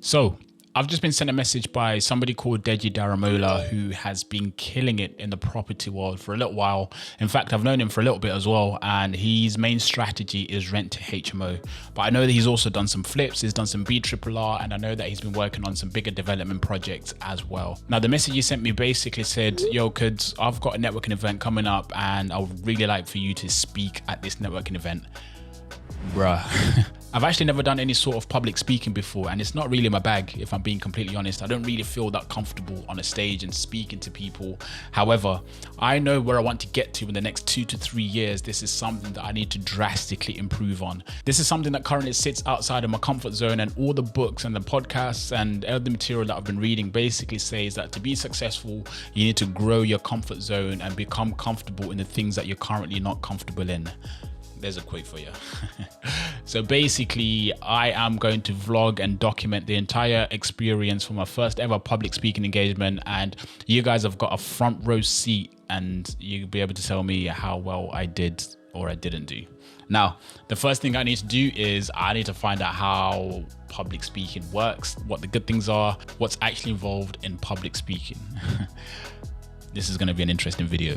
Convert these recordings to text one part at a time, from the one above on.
So I've just been sent a message by somebody called Deji Daramola, who has been killing it in the property world for a little while. In fact, I've known him for a little bit as well, and his main strategy is rent to HMO. But I know that he's also done some flips, he's done some BRRR, and I know that he's been working on some bigger development projects as well. Now, the message he sent me basically said, yo, kids, I've got a networking event coming up and I would really like for you to speak at this networking event. Bruh. I've actually never done any sort of public speaking before, and it's not really my bag, if I'm being completely honest. I don't really feel that comfortable on a stage and speaking to people. However, I know where I want to get to in the next 2 to 3 years. This is something that I need to drastically improve on. This is something that currently sits outside of my comfort zone, and all the books and the podcasts and all the material that I've been reading basically says that to be successful, you need to grow your comfort zone and become comfortable in the things that you're currently not comfortable in. There's a quote for you. So basically, I am going to vlog and document the entire experience for my first ever public speaking engagement, and you guys have got a front row seat and you'll be able to tell me how well I did or I didn't do. Now, the first thing I need to do is I need to find out how public speaking works, what the good things are, what's actually involved in public speaking. This is going to be an interesting video.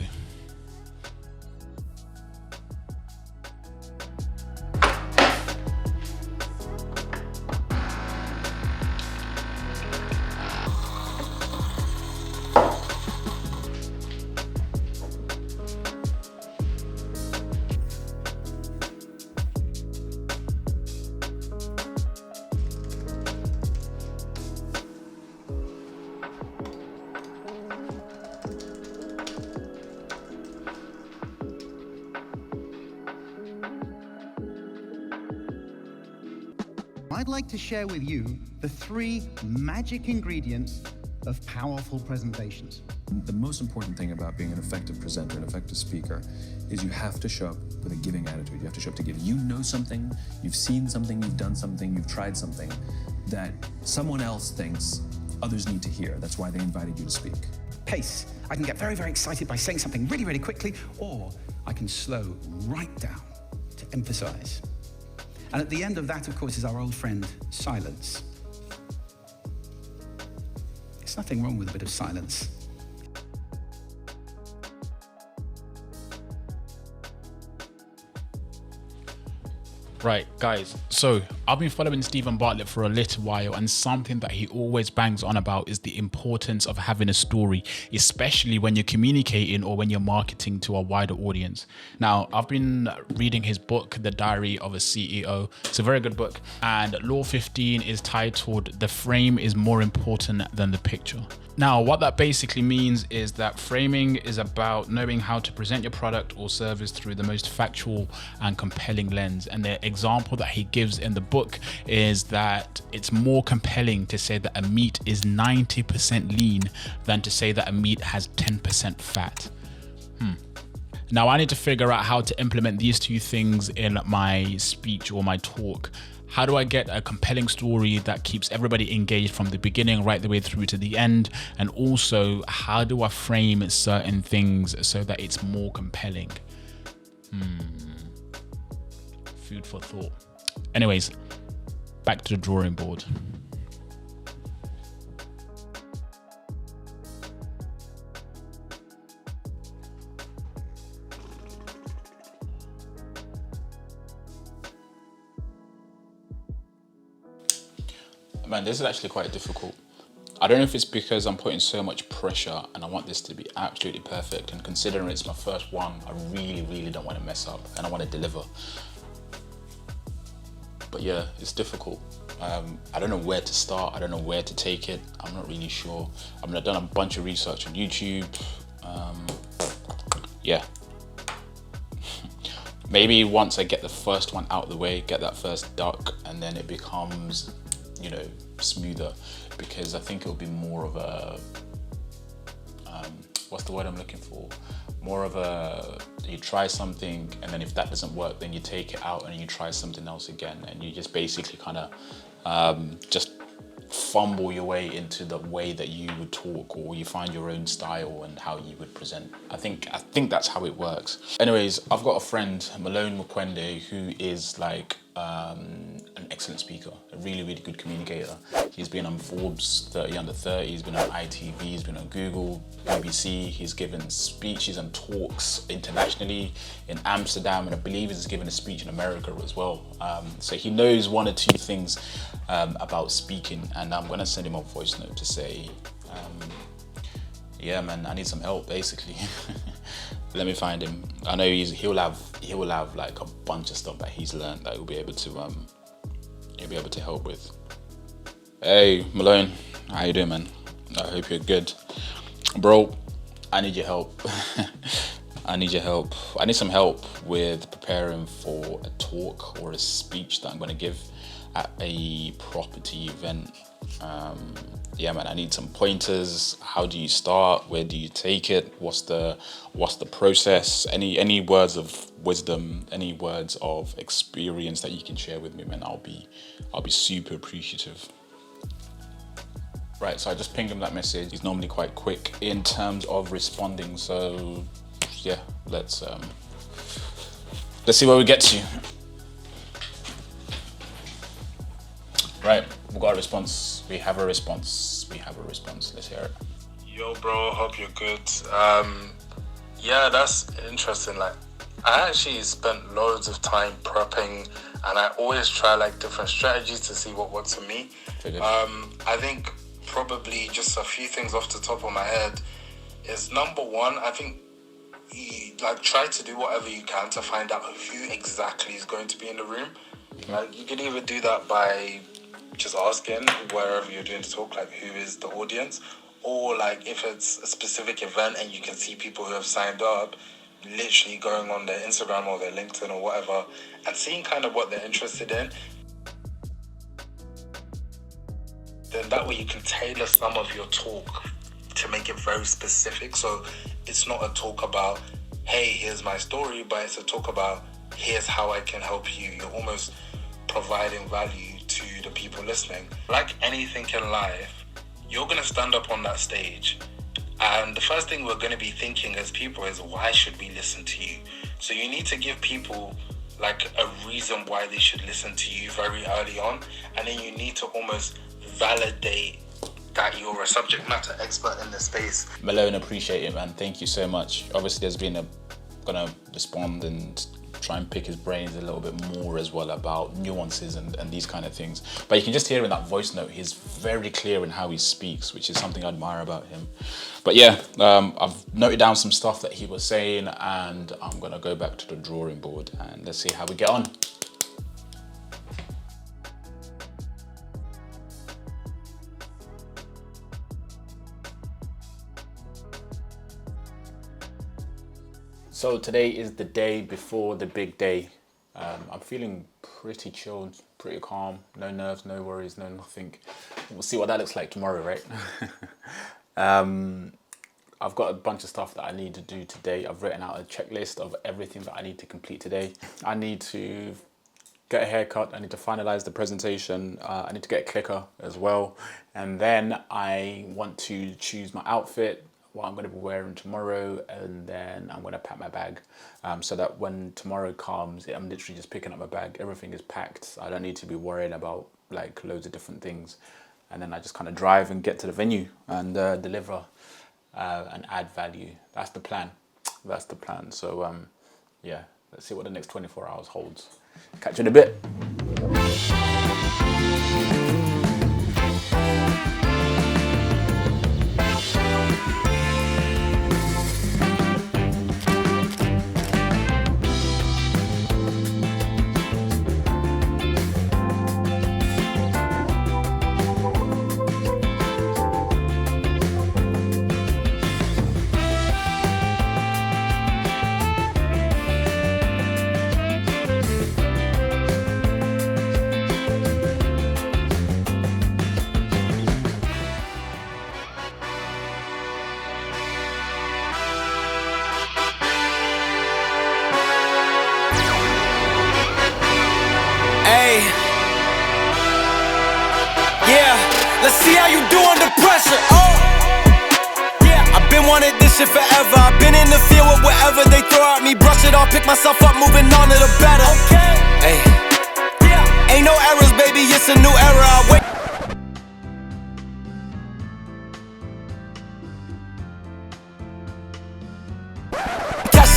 I'd like to share with you the 3 magic ingredients of powerful presentations. The most important thing about being an effective presenter, an effective speaker, is you have to show up with a giving attitude. You have to show up to give. You know something, you've seen something, you've done something, you've tried something that someone else thinks others need to hear. That's why they invited you to speak. Pace. I can get very, very excited by saying something really, really quickly, or I can slow right down to emphasize. And at the end of that, of course, is our old friend, silence. There's nothing wrong with a bit of silence. Right, guys, so I've been following Stephen Bartlett for a little while, and something that he always bangs on about is the importance of having a story, especially when you're communicating or when you're marketing to a wider audience. Now, I've been reading his book, The Diary of a CEO. It's a very good book, and Law 15 is titled, The Frame is More Important Than the Picture. Now, what that basically means is that framing is about knowing how to present your product or service through the most factual and compelling lens. And the example that he gives in the book is that it's more compelling to say that a meat is 90% lean than to say that a meat has 10% fat. Now, I need to figure out how to implement these 2 things in my speech or my talk. How do I get a compelling story that keeps everybody engaged from the beginning right the way through to the end? And also, how do I frame certain things so that it's more compelling? Food for thought. Anyways, back to the drawing board. Man, this is actually quite difficult. I don't know if it's because I'm putting so much pressure and I want this to be absolutely perfect, and considering it's my first one, I really don't want to mess up and I want to deliver. But yeah, it's difficult. I don't know where to start. I don't know where to take it. I'm not really sure. I mean, I've done a bunch of research on YouTube. Yeah. Maybe once I get the first one out of the way, get that first duck, and then it becomes, you know, smoother, because I think it'll be more of a, what's the word I'm looking for? More of a, you try something, and then if that doesn't work, then you take it out and you try something else again, and you just basically kind of just fumble your way into the way that you would talk, or you find your own style and how you would present. I think that's how it works. Anyways, I've got a friend, Malone Mukwende, who is like an excellent speaker, a really, really good communicator. He's been on Forbes 30 Under 30, he's been on ITV, he's been on Google, BBC, he's given speeches and talks internationally in Amsterdam, and I believe he's given a speech in America as well. So he knows one or two things about speaking, and I'm gonna send him a voice note to say, yeah man, I need some help basically. Let me find him. I know he'll have like a bunch of stuff that he's learned that he'll be able to help with. Hey Malone, how you doing, man? I hope you're good, bro. I need your help. I need your help. I need some help with preparing for a talk or a speech that I'm going to give at a property event. Yeah man, I need some pointers. How do you start? Where do you take it? What's the process? Any words of wisdom, any words of experience that you can share with me, man? I'll be super appreciative. Right, so I just pinged him that message. He's normally quite quick in terms of responding, so yeah, let's see where we get to. Right, we got a response. We have a response. Let's hear it. Yo, bro, hope you're good. Yeah, that's interesting. Like, I actually spent loads of time prepping, and I always try like different strategies to see what works for me. I think probably just a few things off the top of my head is, number one, I think like try to do whatever you can to find out who exactly is going to be in the room. Like, you can either do that by just asking wherever you're doing the talk, like who is the audience, or like if it's a specific event and you can see people who have signed up, literally going on their Instagram or their LinkedIn or whatever and seeing kind of what they're interested in. Then that way you can tailor some of your talk to make it very specific. So it's not a talk about, hey, here's my story, but it's a talk about, here's how I can help you. You're almost providing value to the people listening. Like anything in life, you're going to stand up on that stage, and the first thing we're going to be thinking as people is, why should we listen to you? So you need to give people like a reason why they should listen to you very early on, and then you need to almost validate that you're a subject matter expert in the space. Malone, appreciate it, man. Thank you so much. Obviously, there's been gonna respond and try and pick his brains a little bit more as well about nuances and these kind of things. But you can just hear in that voice note, he's very clear in how he speaks, which is something I admire about him. But yeah, I've noted down some stuff that he was saying, and I'm gonna go back to the drawing board and let's see how we get on. So today is the day before the big day. I'm feeling pretty chilled, pretty calm, no nerves, no worries, no nothing. We'll see what that looks like tomorrow, right? I've got a bunch of stuff that I need to do today. I've written out a checklist of everything that I need to complete today. I need to get a haircut, I need to finalize the presentation, I need to get a clicker as well. And then I want to choose my outfit, what I'm going to be wearing tomorrow, and then I'm going to pack my bag so that when tomorrow comes, I'm literally just picking up my bag. Everything is packed. I don't need to be worried about like loads of different things. And then I just kind of drive and get to the venue and deliver and add value. That's the plan. That's the plan. So yeah, let's see what the next 24 hours holds. Catch you in a bit. Let's see how you do under pressure. Yeah, I've been wanting this shit forever. I've been in the field with whatever they throw at me. Brush it off, pick myself up, moving on to the better. Okay. Hey. Ain't no errors, baby, it's a new era. I wake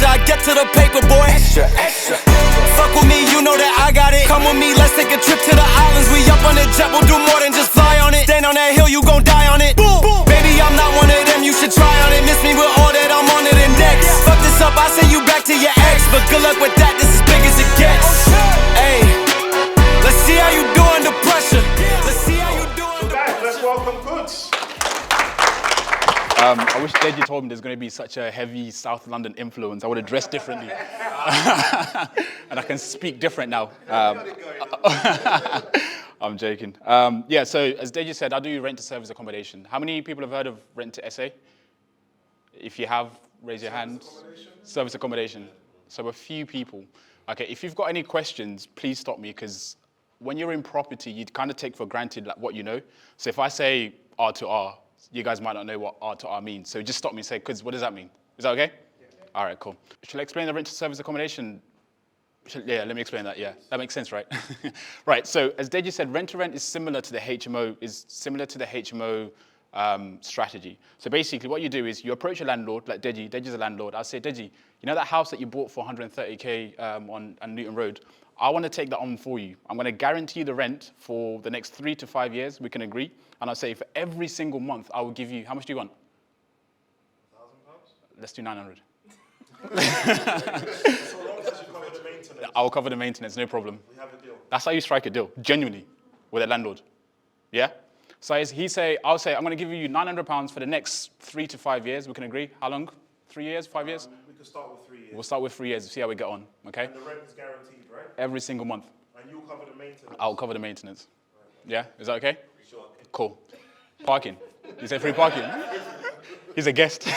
I get to the paper, boy. Extra, extra. Fuck with me, you know that I got it. Come with me, let's take a trip to the islands. We up on the jet, we'll do more than just fly on it. Stand on that hill, you gon' die on it. Boom, boom. Baby, I'm not one of them, you should try on it. Miss me with all that, I'm on it and next. Fuck this up, I send you back to your ex. But good luck with that, this is big as it gets. Hey, let's see how you do under pressure. Let's see how you do under Guys, pressure. let's welcome Goods. I wish Deji told me there's going to be such a heavy South London influence. I would have dressed differently. And I can speak different now. I'm joking. Yeah, so as Deji said, I do rent to service accommodation. How many people have heard of rent to SA? If you have, raise your hand. Service accommodation. So a few people. Okay, if you've got any questions, please stop me, because when you're in property, you kind of take for granted like what you know. So if I say R to R, you guys might not know what R to R means. So just stop me and say, "Cuz, what does that mean?" Is that okay? Yeah. All right, cool. Shall I explain the rent to service accommodation? Yeah, let me explain that. Yeah, that makes sense, right? Right, so as Deji said, rent to rent is similar to the HMO, strategy. So basically what you do is you approach a landlord, like Deji's a landlord. I'll say, Deji, you know that house that you bought for 130K on Newton Road? I want to take that on for you. I'm going to guarantee the rent for the next 3 to 5 years. We can agree. And I'll say for every single month, I will give you, how much do you want? £1,000? Let's do 900. So long as you cover the maintenance. I'll cover the maintenance, no problem. We have a deal. That's how you strike a deal, genuinely, with a landlord. Yeah? So I'll say, I'm going to give you £900 for the next 3 to 5 years. We can agree. How long? 3 years, 5 years? We can start with 3 years. We'll start with 3 years, see how we get on, okay? And the rent is guaranteed, right? Every single month. And you'll cover the maintenance. I'll cover the maintenance. Yeah? Is that okay? Sure. Cool. Parking. You say free parking? He's a guest.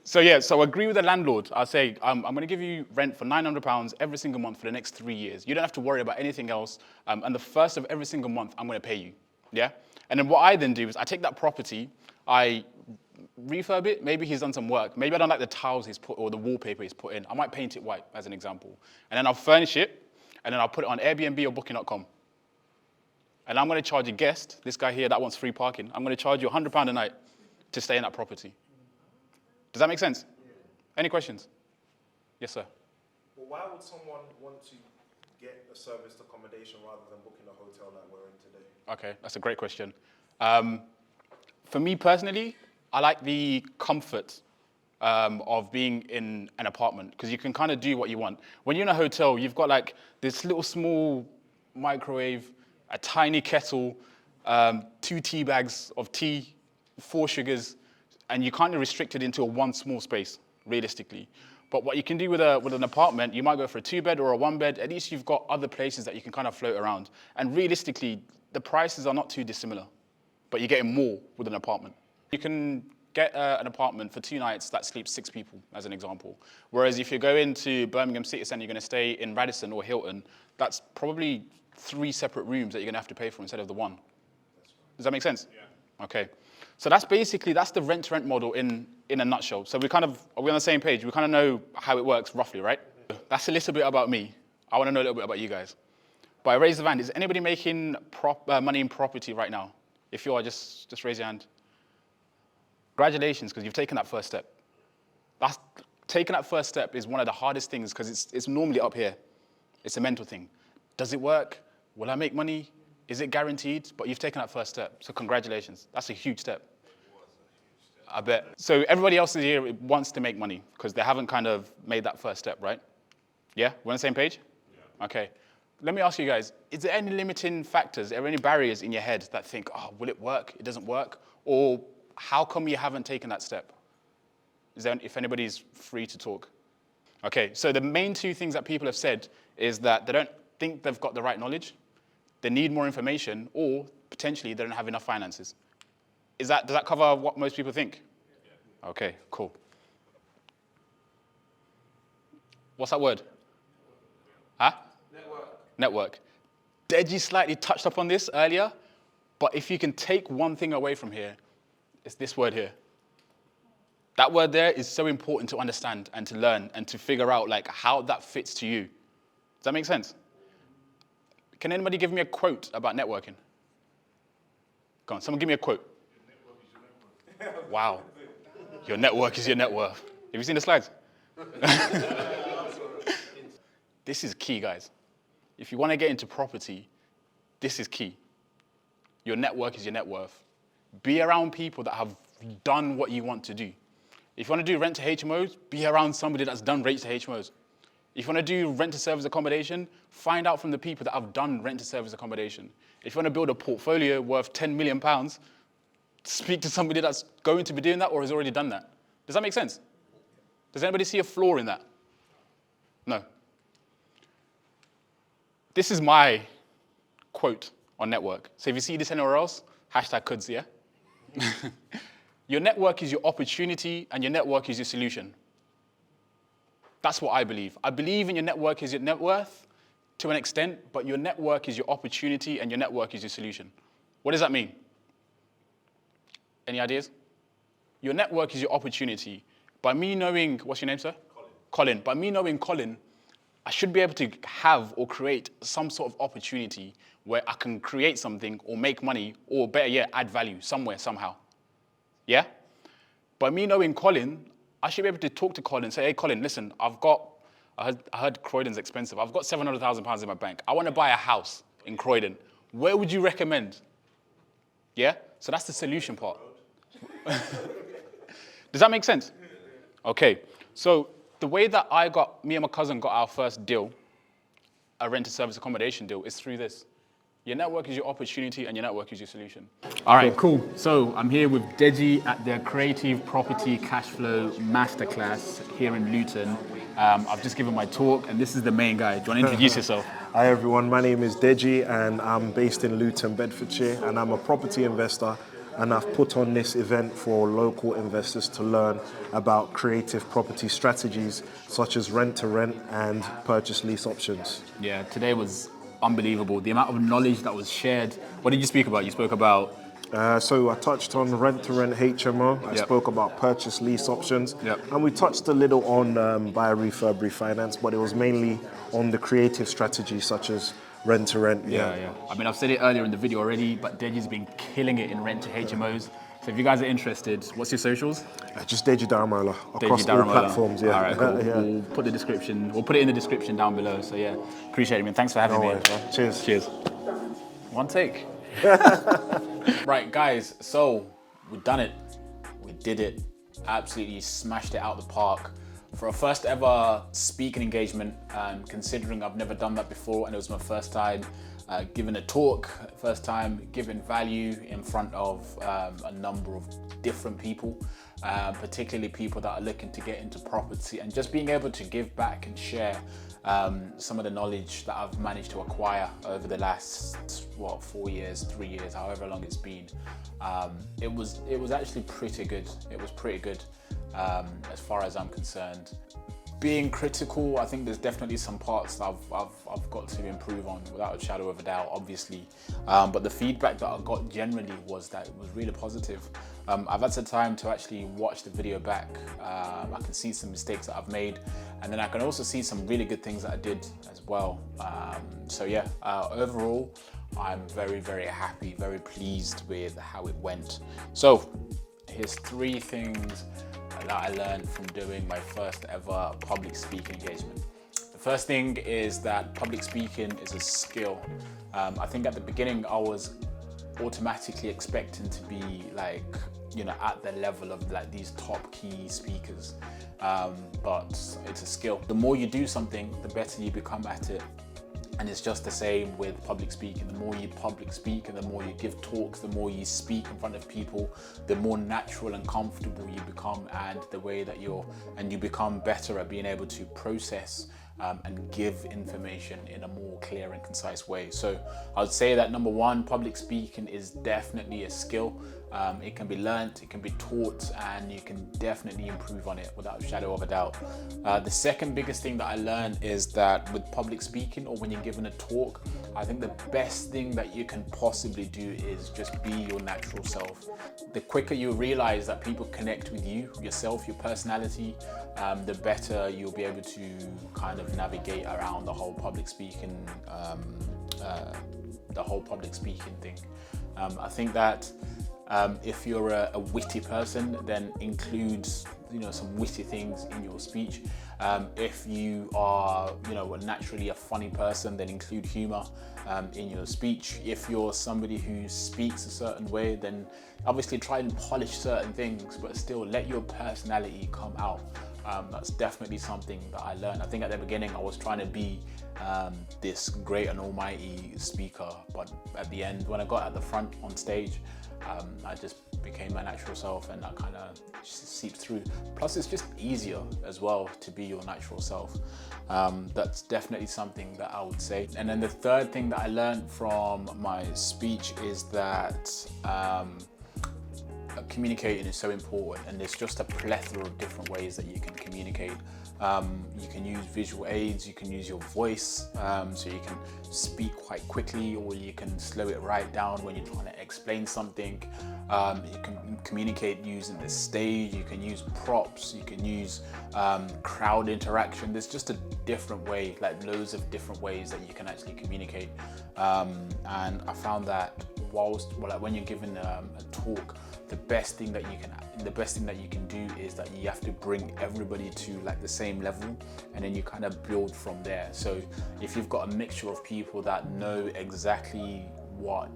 So yeah, so agree with the landlord. I'll say, I'm going to give you rent for £900 every single month for the next 3 years. You don't have to worry about anything else. And the first of every single month, I'm going to pay you. Yeah? And then what I then do is I take that property, I refurb it. Maybe he's done some work. Maybe I don't like the tiles he's put or the wallpaper he's put in. I might paint it white, as an example. And then I'll furnish it, and then I'll put it on Airbnb or Booking.com. And I'm going to charge a guest, this guy here that wants free parking, I'm going to charge you £100 a night to stay in that property. Does that make sense? Yeah. Any questions? Yes, sir. Well, why would someone want to get a serviced accommodation rather than booking a hotel like we're in today? Okay, that's a great question. For me personally, I like the comfort of being in an apartment, because you can kind of do what you want. When you're in a hotel, you've got like this little small microwave, a tiny kettle, 2 tea bags of tea, 4 sugars, and you're kind of restricted into one small space, realistically. But what you can do with an apartment, you might go for a 2-bed or a 1-bed. At least you've got other places that you can kind of float around. And realistically, the prices are not too dissimilar, but you're getting more with an apartment. You can get an apartment for 2 nights that sleeps 6 people, as an example. Whereas if you go into Birmingham City Centre, you're going to stay in Radisson or Hilton, that's probably 3 separate rooms that you're going to have to pay for instead of the 1. Does that make sense? Yeah. Okay. So that's the rent-to-rent model in a nutshell. So are we on the same page? We kind of know how it works roughly, right? That's a little bit about me. I want to know a little bit about you guys. But I raise the hand. Is anybody making money in property right now? If you are, just raise your hand. Congratulations, because you've taken that first step. Taking that first step is one of the hardest things, because it's normally up here. It's a mental thing. Does it work? Will I make money? Is it guaranteed? But you've taken that first step, so congratulations. That's a huge step. I bet. So everybody else in here wants to make money, because they haven't kind of made that first step, right? Yeah? We're on the same page? Yeah. Okay. Let me ask you guys, is there any limiting factors, are there any barriers in your head that think, oh, will it work? It doesn't work? Or how come you haven't taken that step? If anybody's free to talk. Okay, so the main 2 things that people have said is that they don't think they've got the right knowledge, they need more information, or potentially they don't have enough finances. Does that cover what most people think? Yeah. Okay, cool. What's that word? Huh? Network. Deji slightly touched upon this earlier, but if you can take one thing away from here, it's this word here. That word there is so important to understand and to learn and to figure out like how that fits to you. Does that make sense? Can anybody give me a quote about networking? Go on, someone give me a quote. Wow. Your network is your net worth. Have you seen the slides? This is key, guys. If you want to get into property, this is key. Your network is your net worth. Be around people that have done what you want to do. If you want to do rent to HMOs, be around somebody that's done rent to HMOs. If you want to do rent to service accommodation, find out from the people that have done rent to service accommodation. If you want to build a portfolio worth £10 million, speak to somebody that's going to be doing that or has already done that. Does that make sense? Does anybody see a flaw in that? No. This is my quote on network. So if you see this anywhere else, #Kuds, yeah? Your network is your opportunity and your network is your solution. That's what I believe. I believe in your network is your net worth to an extent, but your network is your opportunity and your network is your solution. What does that mean? Any ideas? Your network is your opportunity. By me knowing, what's your name, sir? Colin. By me knowing Colin, I should be able to have or create some sort of opportunity where I can create something or make money or better yet, add value somewhere, somehow. Yeah? By me knowing Colin, I should be able to talk to Colin and say, hey, Colin, listen, I heard Croydon's expensive. I've got £700,000 in my bank. I want to buy a house in Croydon. Where would you recommend? Yeah? So that's the solution part. Does that make sense? Okay. So the way that me and my cousin got our first deal, a rent-to-service accommodation deal, is through this. Your network is your opportunity and your network is your solution. All right, cool. So I'm here with Deji at the Creative Property Cashflow Masterclass here in Luton. I've just given my talk and this is the main guy. Do you want to introduce yourself? Hi everyone, my name is Deji and I'm based in Luton, Bedfordshire, and I'm a property investor, and I've put on this event for local investors to learn about creative property strategies such as rent to rent and purchase lease options. Yeah, today was unbelievable. The amount of knowledge that was shared. What did you speak about? You spoke about... So I touched on rent-to-rent HMO. I spoke about purchase lease options. And we touched a little on buy, refurb, refinance, but it was mainly on the creative strategies such as rent-to-rent. Yeah. I mean, I've said it earlier in the video already, but Deji's been killing it in rent to HMOs. So if you guys are interested, what's your socials? Just Deji Daramola across all platforms. Yeah. All right, cool. Yeah. We'll put it in the description down below. So yeah, appreciate it, man. Thanks for having me. Cheers. Cheers. One take. Right, guys. So we've done it. We did it. Absolutely smashed it out the park. For a first ever speaking engagement, considering I've never done that before and it was my first time giving a talk, first time giving value in front of a number of different people, particularly people that are looking to get into property, and just being able to give back and share some of the knowledge that I've managed to acquire over the last, 4 years, 3 years, however long it's been. It was actually pretty good. It was pretty good as far as I'm concerned. Being critical, I think there's definitely some parts that I've got to improve on, without a shadow of a doubt, obviously. But the feedback that I got generally was that it was really positive. I've had some time to actually watch the video back. I can see some mistakes that I've made, and then I can also see some really good things that I did as well. So yeah, overall, I'm very, very happy, very pleased with how it went. So here's 3 things that I learned from doing my first ever public speaking engagement. The first thing is that public speaking is a skill. I think at the beginning I was automatically expecting to be like, at the level of like these top key speakers, but it's a skill. The more you do something, the better you become at it. And it's just the same with public speaking. The more you public speak and the more you give talks, the more you speak in front of people, the more natural and comfortable you become, and the way that you become better at being able to process and give information in a more clear and concise way. So I would say that number 1, public speaking is definitely a skill. It can be learnt, it can be taught, and you can definitely improve on it without a shadow of a doubt. The second biggest thing that I learned is that with public speaking, or when you're giving a talk, I think the best thing that you can possibly do is just be your natural self. The quicker you realize that people connect with you, yourself, your personality, the better you'll be able to kind of navigate around the whole public speaking the whole public speaking thing. I think that if you're a witty person, then include some witty things in your speech. If you are naturally a funny person, then include humor in your speech. If you're somebody who speaks a certain way, then obviously try and polish certain things, but still let your personality come out. That's definitely something that I learned. I think at the beginning I was trying to be this great and almighty speaker, but at the end, when I got at the front on stage, I just became my natural self, and that kind of seeped through. Plus, it's just easier as well to be your natural self. That's definitely something that I would say. And then the third thing that I learned from my speech is that communicating is so important, and there's just a plethora of different ways that you can communicate. You can use visual aids, you can use your voice, so you can speak quite quickly, or you can slow it right down when you're trying to explain something. You can communicate using the stage, you can use props, you can use crowd interaction. There's just a different way, like loads of different ways that you can actually communicate. And I found that when you're giving a talk, the best thing that you can do is that you have to bring everybody to like the same level, and then you kind of build from there. So if you've got a mixture of people that know exactly what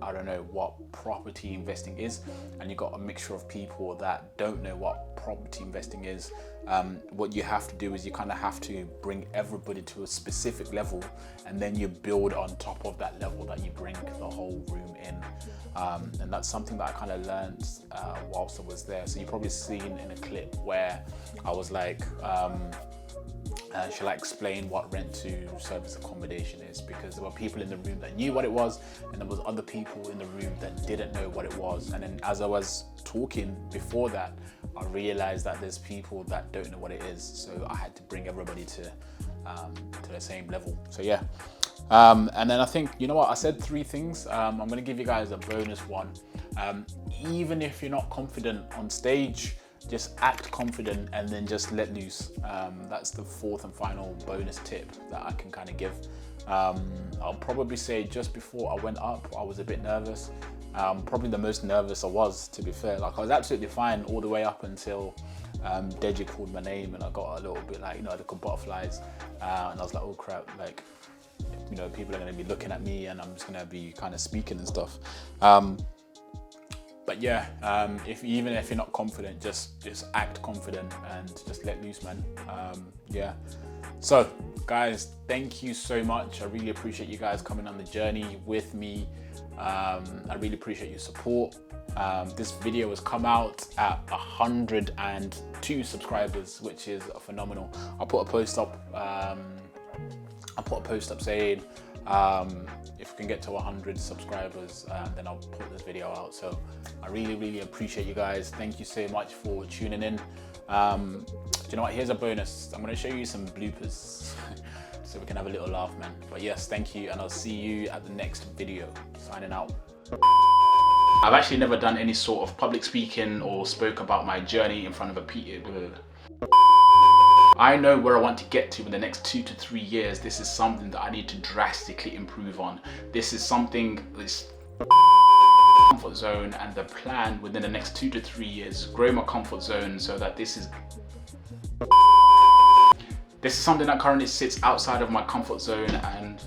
property investing is, and you've got a mixture of people that don't know what property investing is, what you have to do is you kind of have to bring everybody to a specific level, and then you build on top of that level that you bring the whole room in. And that's something that I kind of learned whilst I was there. So you've probably seen in a clip where I was like, shall I explain what rent to service accommodation is? Because there were people in the room that knew what it was, and there was other people in the room that didn't know what it was. And then as I was talking before that, I realized that there's people that don't know what it is. So I had to bring everybody to the same level. So yeah. And then I think, you know what, I said 3 things. I'm going to give you guys a bonus one. Even if you're not confident on stage, just act confident and then just let loose. That's the 4th and final bonus tip that I can kind of give. I'll probably say just before I went up, I was a bit nervous. Probably the most nervous I was, to be fair. Like, I was absolutely fine all the way up until Deji called my name, and I got a little bit like, the butterflies. And I was like, oh crap, like, people are going to be looking at me, and I'm just going to be kind of speaking and stuff. But yeah, even if you're not confident, just act confident and just let loose, man. Yeah. So guys, thank you so much. I really appreciate you guys coming on the journey with me. I really appreciate your support. This video has come out at 102 subscribers, which is phenomenal. I'll put a post up. Saying if we can get to 100 subscribers, then I'll put this video out. So I really appreciate you guys. Thank you so much for tuning in. Do you know what? Here's a bonus. I'm going to show you some bloopers so we can have a little laugh, man. But yes, thank you, and I'll see you at the next video. Signing out. I've actually never done any sort of public speaking or spoke about my journey in front of a I know where I want to get to in the next 2 to 3 years. This is something that I need to drastically improve on. This is something that's comfort zone, and the plan within the next 2 to 3 years, grow my comfort zone so that this is something that currently sits outside of my comfort zone, and